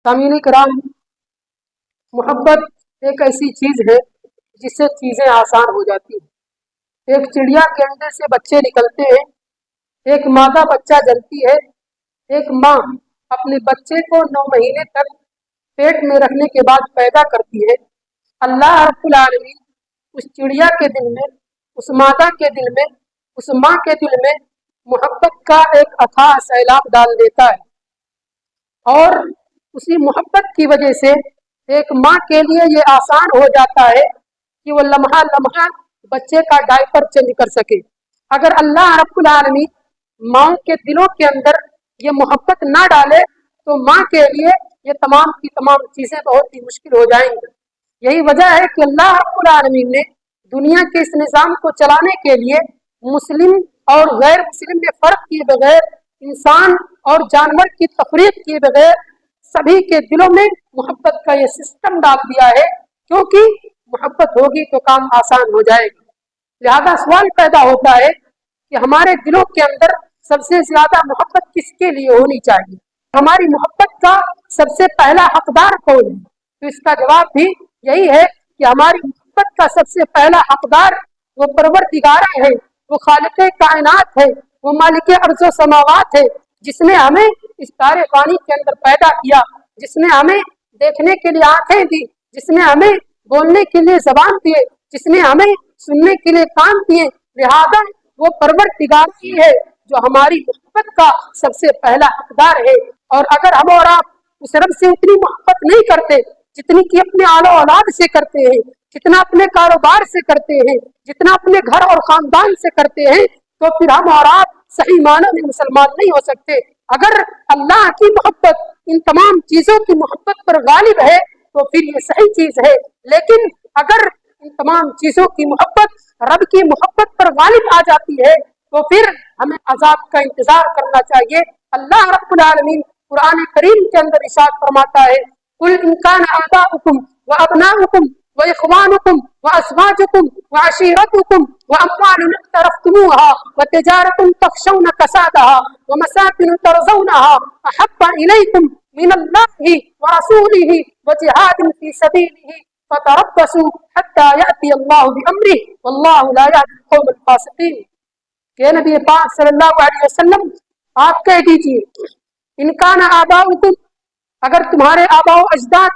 सामीन कराम, मोहब्बत एक ऐसी चीज है जिससे चीजें आसान हो जाती हैं। एक चिड़िया के अंडे से बच्चे निकलते हैं, एक मादा बच्चा जनती है, एक माँ अपने बच्चे को 9 महीने तक पेट में रखने के बाद पैदा करती है। अल्लाह रब्बुल आलमीन उस चिड़िया के दिल में, उस मादा के दिल में, उस माँ के दिल में मोहब्बत का एक अथाह सैलाब डाल देता है और उसी मोहब्बत की वजह से एक माँ के लिए ये आसान हो जाता है कि वो लम्हा लम्हा बच्चे का डायपर चेंज कर सके। अगर अल्लाह रब्बुल आलमीन माँ के दिलों के अंदर ये मोहब्बत ना डाले तो माँ के लिए ये तमाम की तमाम चीजें बहुत ही मुश्किल हो जाएंगी। यही वजह है कि अल्लाह रब्बुल आलमीन ने दुनिया के इस निज़ाम को चलाने के लिए मुस्लिम और गैर मुस्लिम में फर्क किए बगैर, इंसान और जानवर की तफरीक किए बगैर सभी के दिलों में मोहब्बत का ये सिस्टम डाल दिया है, क्योंकि मोहब्बत होगी तो काम आसान हो जाएगा। लिहाजा सवाल पैदा होता है कि हमारे दिलों के अंदर सबसे ज्यादा मोहब्बत किसके लिए होनी चाहिए, हमारी मोहब्बत का सबसे पहला हकदार कौन है? तो इसका जवाब भी यही है कि हमारी मोहब्बत का सबसे पहला हकदार वो परवरदिगार है, वो खालिक़े कायनात है, वो मालिके अर्ज़ो समावात है, जिसने हमें इस तारे पानी के अंदर पैदा किया, जिसने हमें देखने के लिए आंखें दी, जिसने हमें बोलने के लिए जबान दिए, जिसने हमें सुनने के लिए कान दिए। लिहाजा वो परवरदिगार ही है जो हमारी मोहब्बत का सबसे पहला हकदार है। और अगर हम और आप उस रब से उतनी मोहब्बत नहीं करते जितनी कि अपने आलो औलाद से करते हैं, जितना अपने कारोबार से करते हैं, जितना अपने घर और खानदान से करते हैं, तो फिर हम और आप सही मानों में मुसलमान नहीं हो सकते। अगर अल्लाह की मोहब्बत इन तमाम चीजों की मोहब्बत पर गालिब है तो फिर ये सही चीज है, लेकिन अगर इन तमाम चीजों की मोहब्बत रब की मोहब्बत पर गालिब आ जाती है तो फिर हमें अजाब का इंतजार करना चाहिए। अल्लाह रब्बुल आलमीन कुरान करीम के अंदर इरशाद फरमाता है, कुल इन कान आबाउकुम व अबनाउकुम व इख्वानुकुम व अज़वाजुकुम व अशीरतुकुम व अम्वालुन इक़्तरफ़्तुमूहा व तिजारतुन तख़शौना कसादहा व मसाकिन तर्ज़ौनहा अहब्बा इलैकुम मिनल्लाहि व रसूलिहि व जिहादिन फ़ी सबीलिहि फ़तरब्बसू हत्ता यअती अल्लाहु बिअम्रिहि वल्लाहु ला यहदी अल-क़ौमल फ़ासिक़ीन। के नबी पाक सल्लल्लाहु अलैहि वसल्लम आप कह दीजिए, इनकान आबाउकुम, अगर तुम्हारे आबाओ अजदाद,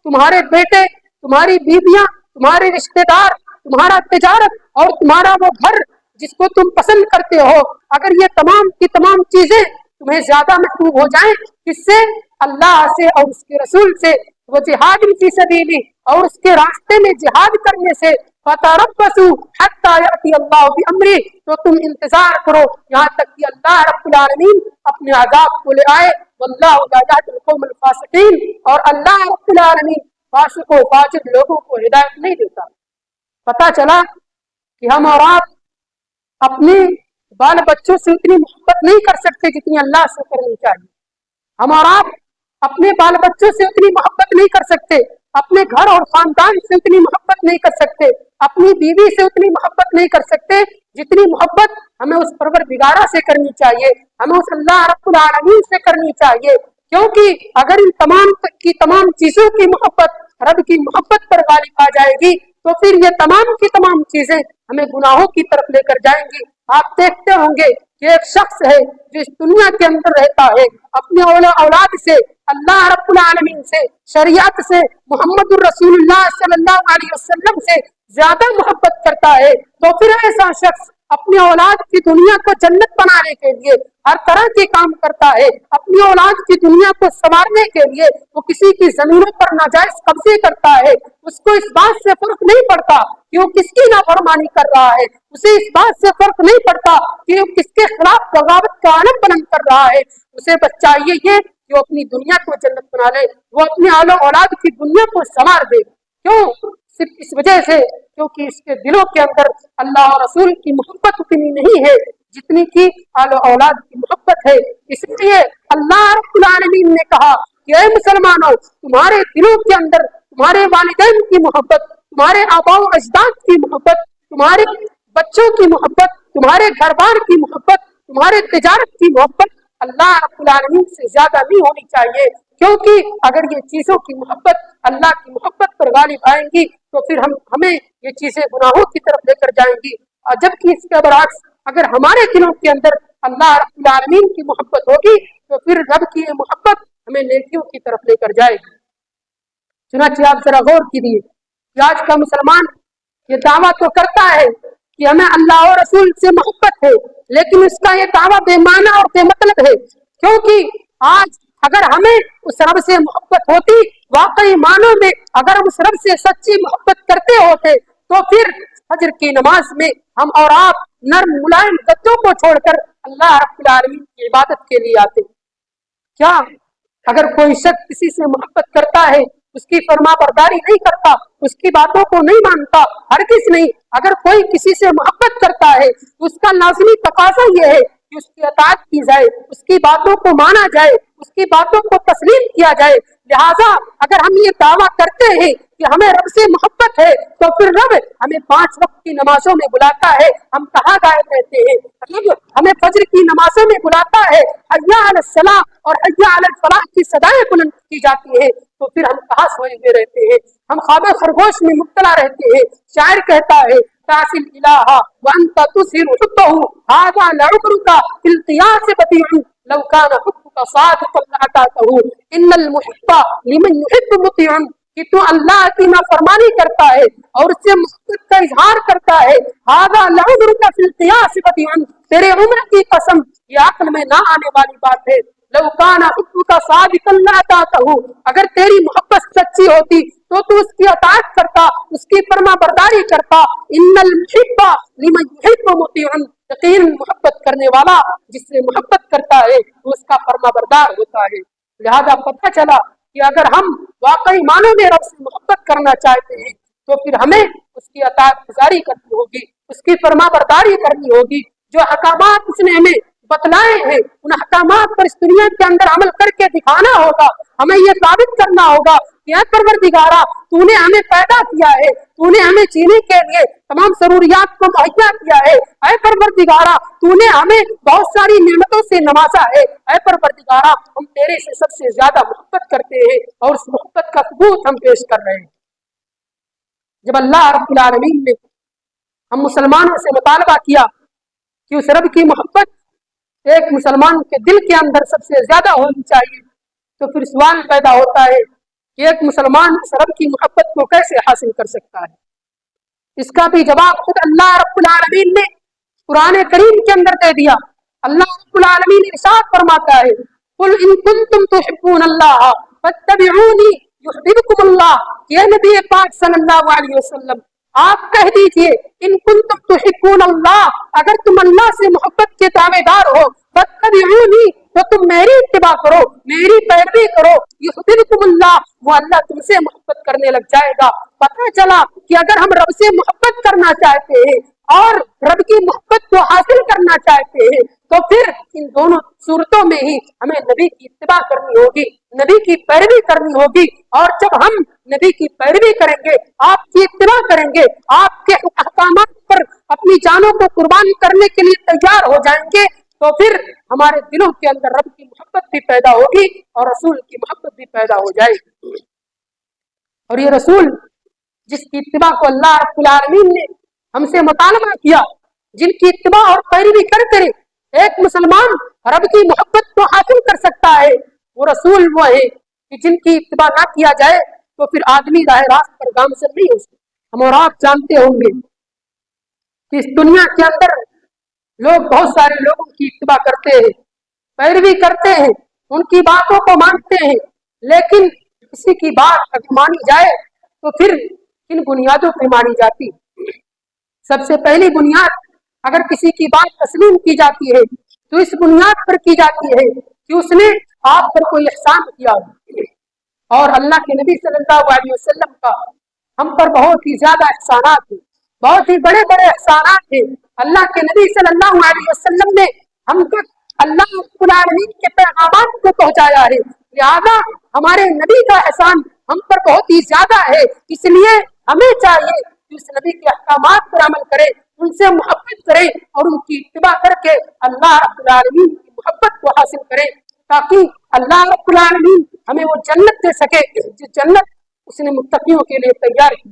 तुम्हारे बेटे, तुम्हारी बीवियां, तुम्हारे रिश्तेदार, तुम्हारा तिजारत और तुम्हारा वो घर जिसको तुम पसंद करते हो, अगर ये तमाम की तमाम चीजें तुम्हें ज्यादा महबूब हो जाएं, किससे? अल्लाह से और उसके रसूल से, वो जिहाद फी सबीली, और उसके रास्ते में जिहाद करने से, फतरब्बसू हत्ता यअती अल्लाहु बिअम्री, तो तुम इंतजार करो यहाँ तक कि अल्लाह रब्बुल आलमीन अपने अज़ाब को ले आए। वल्लाहु ला यहदी अल-क़ौमल फ़ासिक़ीन, और अल्लाह रब्बुल आलमीन फासिक और फाजिर लोगों को हिदायत नहीं देता। पता चला कि हम और आप अपने बाल बच्चों से उतनी मोहब्बत नहीं कर सकते जितनी अल्लाह से करनी चाहिए। हम और आप अपने बाल बच्चों से उतनी मोहब्बत नहीं कर सकते, अपने घर और खानदान से उतनी मोहब्बत नहीं कर सकते, अपनी बीवी से उतनी मोहब्बत नहीं कर सकते जितनी मोहब्बत हमें उस परवरदिगारा से करनी चाहिए, हमें उस अल्लाह रब्बुल आलमीन से करनी चाहिए। क्योंकि अगर इन तमाम की तमाम चीजों की मोहब्बत रब की मोहब्बत पर गालिब आ जाएगी तो फिर ये तमाम की तमाम चीजें हमें गुनाहों की तरफ लेकर जाएंगी। आप देखते होंगे कि एक शख्स है जो इस दुनिया के अंदर रहता है, अपने औलाद से, अल्लाह रब्बुल आलमीन से, शरीयत से, मोहम्मदुर रसूलुल्लाह सल्लल्लाहु अलैहि वसल्लम से ज्यादा मोहब्बत करता है, तो फिर ऐसा शख्स अपनी औलाद की दुनिया को जन्नत बनाने के लिए हर तरह के काम करता है। अपनी औलाद की दुनिया को संवारने के लिए वो किसी की जमीनों पर नाजायज कब्जे करता है। उसको इस बात से फर्क नहीं पड़ता कि वो किसकी नाफरमानी कर रहा है, उसे इस बात से फर्क नहीं पड़ता कि वो किसके खिलाफ बगावत का आलम बुलंद कर रहा है। उसे बस चाहिए ये कि वो अपनी दुनिया को जन्नत बना ले, वो अपनी आलो औलाद की दुनिया को संवार दे। क्यों? सिर्फ इस वजह से क्योंकि इसके दिलों के अंदर अल्लाह और रसूल की मोहब्बत उतनी नहीं है जितनी की आलो औलाद की मोहब्बत है। इसलिए अल्लाह रब्बुल आलमीन ने कहा कि ऐ मुसलमानों, तुम्हारे दिलों के अंदर तुम्हारे वालिदैन की मोहब्बत, तुम्हारे आबाओ अजदाद की मोहब्बत, तुम्हारे बच्चों की मोहब्बत, तुम्हारे घर बार की मोहब्बत, तुम्हारे तिजारत की मोहब्बत अल्लाह रब्बुल आलमीन से ज्यादा नहीं होनी चाहिए। क्योंकि अगर ये चीजों की मोहब्बत अल्लाह की मोहब्बत पर गालिब आएंगी तो फिर हमें ये चीजें गुनाहों की तरफ लेकर जाएंगी। और जबकि इसके बरअक्स अगर हमारे दिलों के अंदर अल्लाह रब्बुल आलमीन की मोहब्बत होगी तो फिर रब की ये मोहब्बत हमें नेकियों की तरफ लेकर जाएगी। चुनांचे आप जरा गौर कीजिए कि आज का मुसलमान ये दावा तो करता है कि हमें अल्लाह और रसूल से मोहब्बत है, लेकिन उसका ये दावा बेमाना और बेमतलब है। क्योंकि आज अगर हमें उस रब से मोहब्बत होती, वाकई मानों में अगर हम उस रब से सच्ची मोहब्बत करते होते तो फिर फजर की नमाज में हम और आप नर्म मुलायम गद्दों को छोड़कर अल्लाह रब्बुल आलमीन की इबादत के लिए आते। क्या अगर कोई शख्स किसी से मोहब्बत करता है, उसकी फरमा बरदारी नहीं करता, उसकी बातों को नहीं मानता, हरगिज़ नहीं। अगर कोई किसी से मोहब्बत करता है तो उसका लाज़मी तकाज़ा यह है कि उसकी अताअत की जाए, उसकी बातों को माना जाए, उसकी बातों को तस्लीम किया जाए। लिहाजा अगर हम ये दावा करते हैं कि हमें रब से मोहब्बत है तो फिर रब हमें 5 वक्त की नमाजों में बुलाता है, हम कहाँ गायब रहते हैं? रब हमें फजर की नमाजों में बुलाता है, हय्या अलस सलाह और हय्या अलल फलाह की सदाएं बुलंद की जाती है, तो फिर हम कहाँ सोए हुए रहते हैं? हम ख्वाब खरगोश में मुब्तला रहते हैं। शायर कहता है तासिल इलाहा व अंत तुसिरु हुब्बहु हाज़ा लउमरुका फिल क़ियास बदीउ लौ काना हुब्बुका सादिक़न लअतातहु इन्नल मुहिब्बा लिमन युहिब्बु मुतिउन। कि तू अल्लाह की नाफरमानी करता है और उससे मोहब्बत का इजहार करता है, हाज़ा लउमरुका फिल क़ियास बदीउ, तेरे उम्र की कसम ये अक्ल में ना आने वाली बात है। लौ काना हुब्बुका सादिक़न लअतातहु, अगर तेरी मोहब्बत सच्ची होती तो तू उसकी अताअत करता, उसकी फरमा बरदारी करता। इन्नल मुहिब्बा लिमन युहिब्बु मुतिउन, यकीन मोहब्बत करने वाला जिससे मोहब्बत करता है तो उसका फरमा बरदार होता है। लिहाजा पता चला कि अगर हम वाकई मानो में रब से मोहब्बत करना चाहते हैं तो फिर हमें उसकी अताअत गुजारी करनी होगी, उसकी फरमा बरदारी करनी होगी। जो अहकामात उसने हमें बतलाए हैं उन अहकामात पर इस दुनिया के अंदर अमल करके दिखाना होगा। हमें ये साबित करना होगा कि ऐ परवरदिगारा तूने हमें पैदा किया है, तूने हमें जीने के लिए तमाम जरूरियात को मुहैया किया है। ऐ परवरदिगारा तूने हमें बहुत सारी नेमतों से नवाजा है। ऐ परवरदिगारा हम तेरे से सबसे ज्यादा मोहब्बत करते हैं और उस मोहब्बत का सबूत हम पेश कर रहे हैं। जब अल्लाह रब्बुल आलमीन ने हम मुसलमानों से मुतालबा किया कि उस रब की मोहब्बत एक मुसलमान के दिल के अंदर सबसे ज्यादा होनी चाहिए, तो फिर सवाल पैदा होता है कि एक मुसलमान इस रब की मोहब्बत को कैसे हासिल कर सकता है? इसका भी जवाब खुद अल्लाह रब्बुल आलमीन ने कुरान करीम के अंदर दे दिया। अल्लाह रब्बुल आलमीन इरशाद फरमाता है, कुल इन कुंतुम तुहिब्बूनल्लाह फत्तबिऊनी युहिब्बुकुमुल्लाह। ये नबी पाक सल्लल्लाहु अलैहि वसल्लम आप कह दीजिए, इन कुंतुम तुहिब्बूनल्लाह, अगर तुम अल्लाह से मोहब्बत के दावेदार हो, फत्तबिऊनी तो तुम मेरी इत्तिबा करो, मेरी पैरवी करो, युहिब्बुकुमुल्लाह वो अल्लाह तुमसे मोहब्बत करने लग जाएगा। पता चला कि अगर हम रब से मोहब्बत करना चाहते हैं और रब की मोहब्बत को हासिल करना चाहते हैं तो फिर इन दोनों सूरतों में ही हमें नबी की इत्तिबा करनी होगी, नबी की पैरवी करनी होगी। और जब हम नबी की पैरवी करेंगे, आपकी इत्तिबा करेंगे, आपके अहकामात पर अपनी जानों को कुर्बान करने के लिए तैयार हो जाएंगे, तो फिर हमारे दिलों के अंदर रब की मोहब्बत भी पैदा होगी और रसूल की मोहब्बत भी पैदा हो जाएगी। और ये रसूल जिसकी इत्तिबा को अल्लाह रब्बुल आलमीन ने हमसे मुतालबा किया, जिनकी इत्तिबा और पैरवी करके एक मुसलमान रब की मोहब्बत को हासिल कर सकता है, वो रसूल वो है कि जिनकी इत्तिबा ना किया जाए तो फिर आदमी राह रास्त पर गामजन नहीं हो सकता। हम और आप जानते होंगे कि इस दुनिया के अंदर लोग बहुत सारे लोगों की इत्तिबा करते हैं, पैरवी करते हैं, उनकी बातों को मानते हैं, लेकिन किसी की बात अगर मानी जाए तो फिर किन बुनियादों पर मानी जाती है? सबसे पहली बुनियाद, अगर किसी की बात तस्लीम की जाती है तो इस बुनियाद पर की जाती है कि उसने आप पर कोई एहसान किया और अल्लाह के नबी सल्लल्लाहु अलैहि वसल्लम का हम पर बहुत ही ज्यादा एहसानात थे, बहुत ही बड़े बड़े एहसानात थे। अल्लाह के नबी सल्लल्लाहु अलैहि वसल्लम ने हम तक अल्लाह रब्बुल आलमीन के पैगामात को पहुंचाया है। लिहाजा हमारे नबी का एहसान हम पर बहुत ही ज्यादा है, इसलिए हमें चाहिए कि उस नबी के अहकामात पर अमल करें, उनसे मोहब्बत करें और उनकी इत्तिबा करके अल्लाह रब्बुल आलमीन की मोहब्बत को हासिल करें। ताकि अल्लाह रब्बुल आलमीन हमें वो जन्नत दे सके, जिस जन्नत उसने मुत्तकियों के लिए तैयार की।